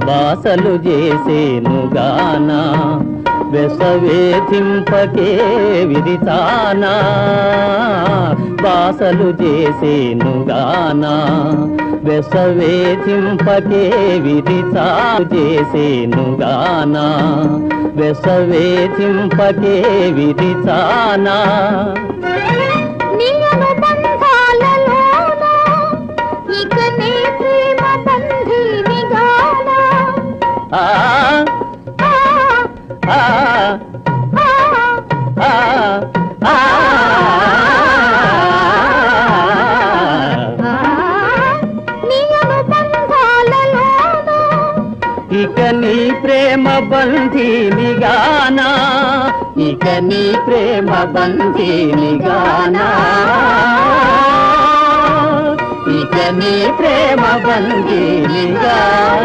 బాసలు చేసేనుగానా వెసవేధింపకే విరితానా బాసలు చేసేనుగానా వెసవేధింపకే విరితా చేసేనుగానా వెసవేధింపకే విరితానా ఇక నీ ప్రేమ బంధీనిగానా ఇక నీ ప్రేమ బంధీనిగానా ఇక నీ ప్రేమ బంధీనిగానా